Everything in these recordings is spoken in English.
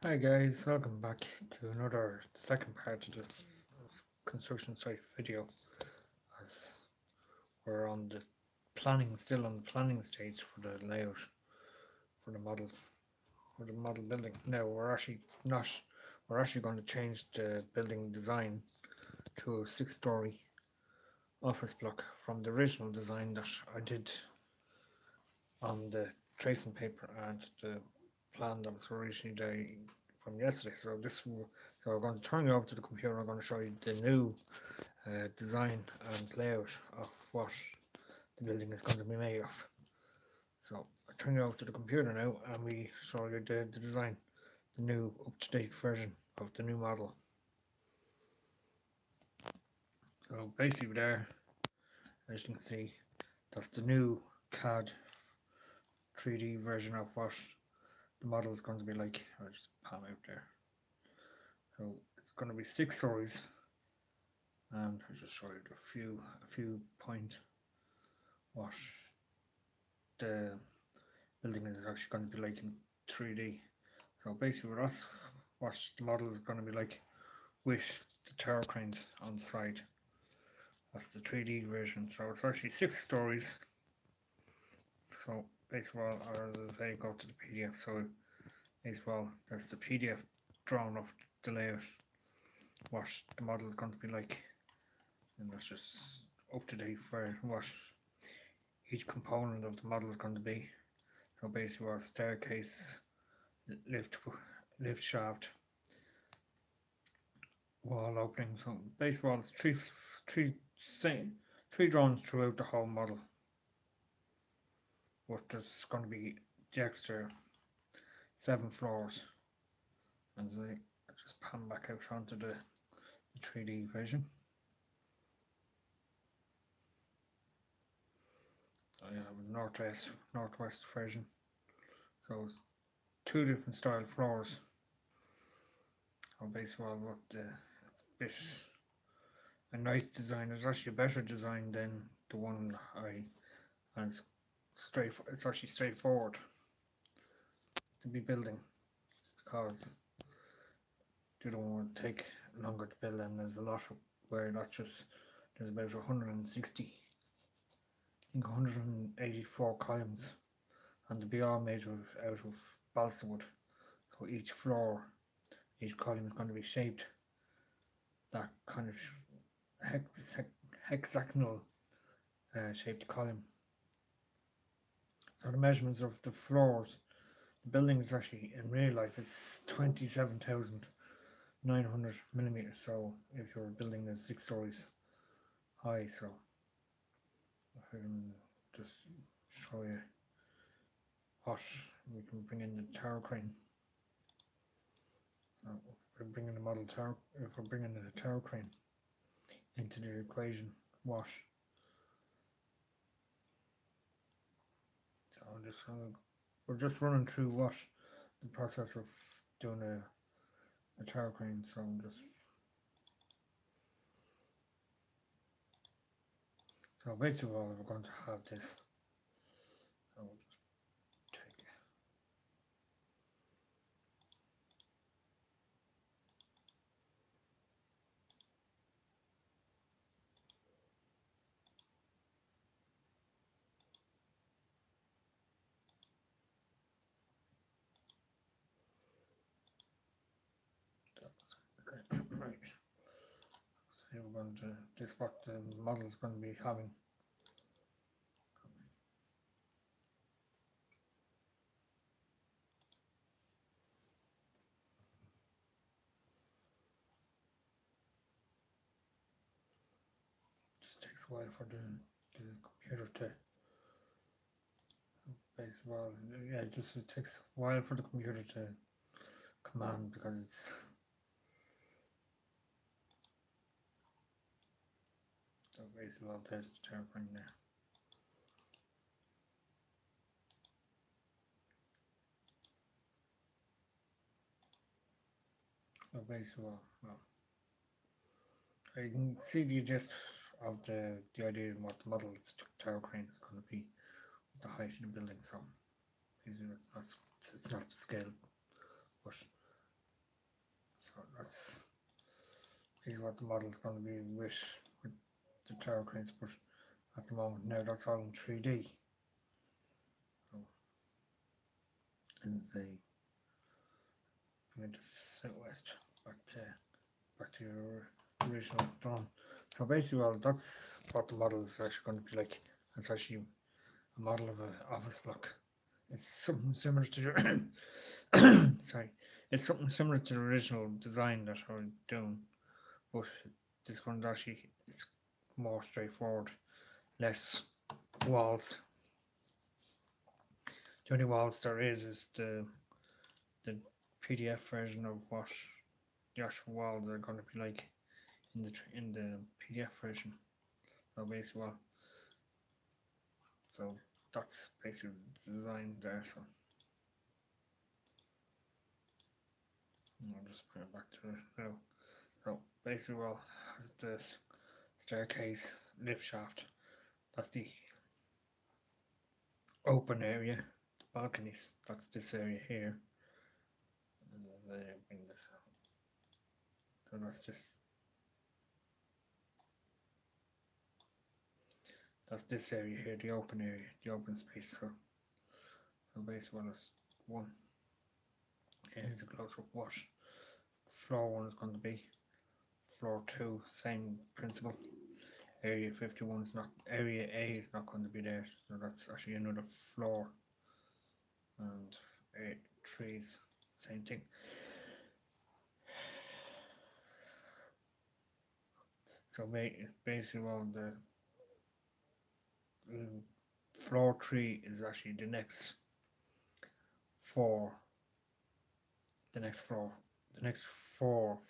Hi guys, welcome back to another second part of the construction site video as we're on the still on the planning stage for the layout for the models, for the model building. Now we're actually going to change the building design to a 6-story office block from the original design that I did on the tracing paper and the plan that was originally there from yesterday. So I'm going to turn you over to the computer. I'm going to show you the new design and layout of what the building is going to be made of. So I turn you over to the computer now, and we show you the design, the new up-to-date version of the new model. So basically there, as you can see, that's the new CAD 3D version of what the model is going to be like. I'll just pan out there. So it's going to be 6 stories, and I'll just show you a few point what the building is actually going to be like in 3D. So basically, that's what the model is going to be like with the tower cranes on the side. That's the 3D version. So it's actually 6 stories. So basically, as I say, go to the PDF. So basically, that's the PDF drawn of the layout, what the model is going to be like, and that's just up to date for what each component of the model is going to be. So basically, what staircase, lift, lift shaft, wall opening. So basically, it's three drawings throughout the whole model. But there's going to be the extra 7 floors. As I just pan back out onto the 3D version. I have a northwest version. So it's two different style floors. So basically, what it's a bit a nice design. It's actually a better design than the one and it's actually straightforward to be building because you don't want to take longer to build, and there's a lot of where that's just there's about 160, I think 184 columns, and they'll be all made out of balsa wood. So each column is going to be shaped that kind of hexagonal shaped column. So the measurements of the floors, the building is actually in real life it's 27,900 millimeters. So if you're building this 6 stories high, so I can just show you what we can bring in the tower crane. So if we're bringing the tower crane into the equation, what? So we're just running through what the process of doing a tower crane. So basically we're going to have this. So we'll just take okay. Right. So we're going to this is what the model is going to be having. Just takes a while for the computer to it takes a while for the computer to command because it's so basically there's the tower crane there. So basically you can see the gist of the idea of what the model of the tower crane is going to be, the height of the building. So basically it's not the scale, but basically what the model is going to be with the tower cranes, but at the moment now that's all in 3D. So, and say going to southwest back to your original drawing. So basically, well, that's what the model is actually going to be like. It's actually a model of an office block. It's something similar to the sorry, it's something similar to the original design that I was doing, but this one's actually it's more straightforward, less walls. The only walls there is the PDF version of what the actual walls are going to be like in the PDF version. So basically, well, so that's basically the design there. So I'll just bring it back to it now. So basically, well, has this staircase, lift shaft. That's the open area, the balconies. That's this area here. Bring this out. So that's this area here, the open area, the open space. So basically, well, it's one. Here's a close up what floor 1 is going to be. Floor 2, same principle. Area 51 is not, area A is not going to be there, so that's actually another floor. And 3's same thing. So basically, well, the floor 3 is actually the next four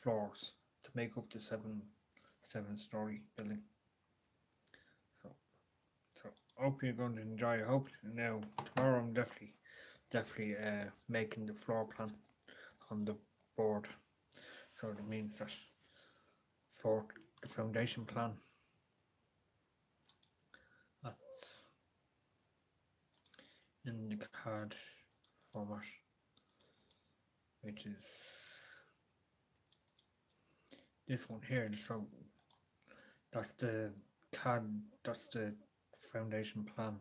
floors to make up the seven-story building. So hope you're going to enjoy. I hope now tomorrow I'm definitely making the floor plan on the board. So that means that for the foundation plan, that's in the card format, which is this one here. So that's the CAD, that's the foundation plan.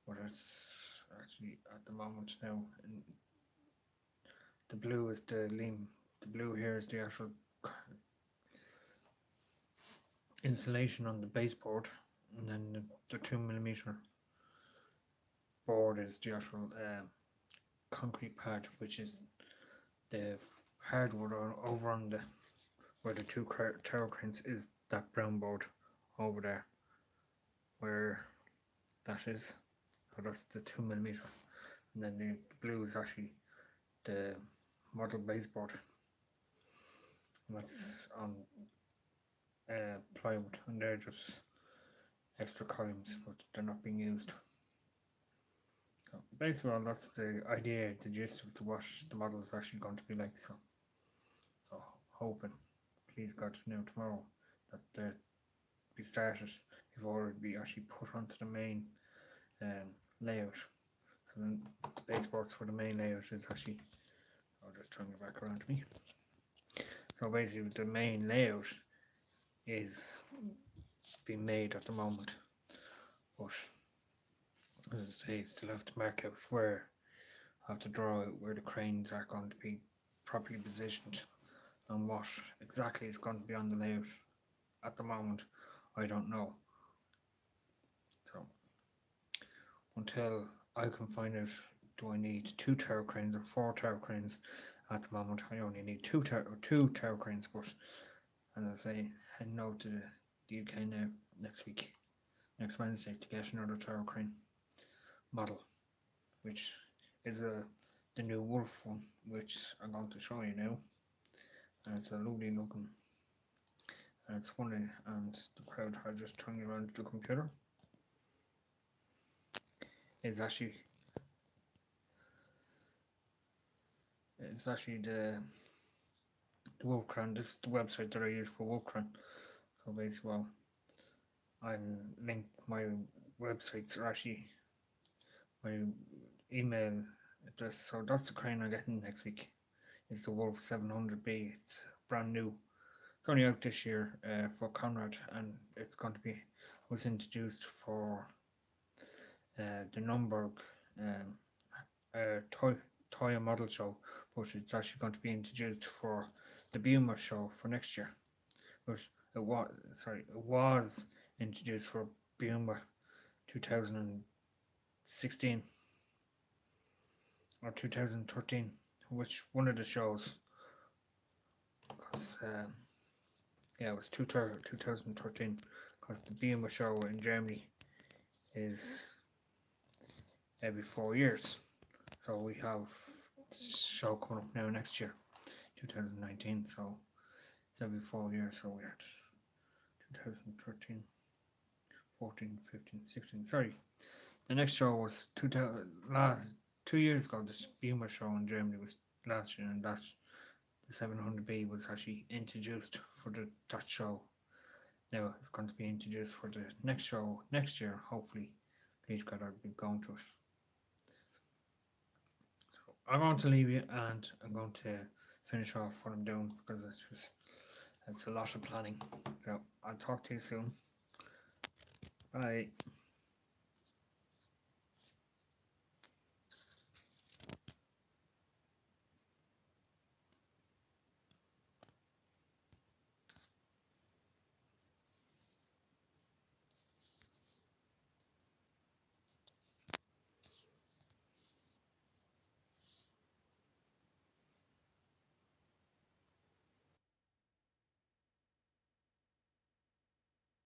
But it's actually at the moment now, the blue is the lean. The blue here is the actual insulation on the baseboard, and then the 2mm board is the actual concrete pad, which is the hardwood over on the where the two tower cranes is, that brown board over there where that is. So that's the 2mm, and then the blue is actually the model baseboard, and that's on plywood, and they're just extra columns, but they're not being used. So basically, well, that's the idea, the gist of what the model is actually going to be like. So hoping, please God, now tomorrow that we started before it be actually put onto the main layout. So then the baseboards for the main layout is actually, I'll just turn it back around to me. So basically the main layout is being made at the moment, but as I say, still have to mark out where, I have to draw out where the cranes are going to be properly positioned and what exactly is going to be on the layout. At the moment, I don't know. So until I can find out, do I need 2 tower cranes or 4 tower cranes? At the moment, I only need 2 tower cranes, but as I say, heading out to the UK now next Wednesday, to get another tower crane model, which is the new Wolf one, which I'm going to show you now. And it's a lovely looking, and it's funny, and the crowd are just turning around the computer. It's actually the Wolfcran. This is the website that I use for Wolfcran. So basically, well, I'll link my websites, or actually my email address. So that's the crane I'm getting next week. It's the Wolf 700B. It's brand new. It's only out this year for Conrad, and it's going to be was introduced for the Nürburg um, toy and model show, but it's actually going to be introduced for the Buma show for next year. But it was introduced for Buma 2016 or 2013, which one of the shows, because yeah, it was 2013, because the Buma show in Germany is every 4 years. So we have this show coming up now next year, 2019. So it's every 4 years. So we're at 2013, 14, 15, 16. Sorry, the next show was 2 years ago. The Buma show in Germany was last year, and that the 700B was actually introduced for that show. Now it's going to be introduced for the next show next year. Hopefully, please God, I'll be going to it. So I'm going to leave you, and I'm going to finish off what I'm doing, because it's a lot of planning. So I'll talk to you soon. Bye.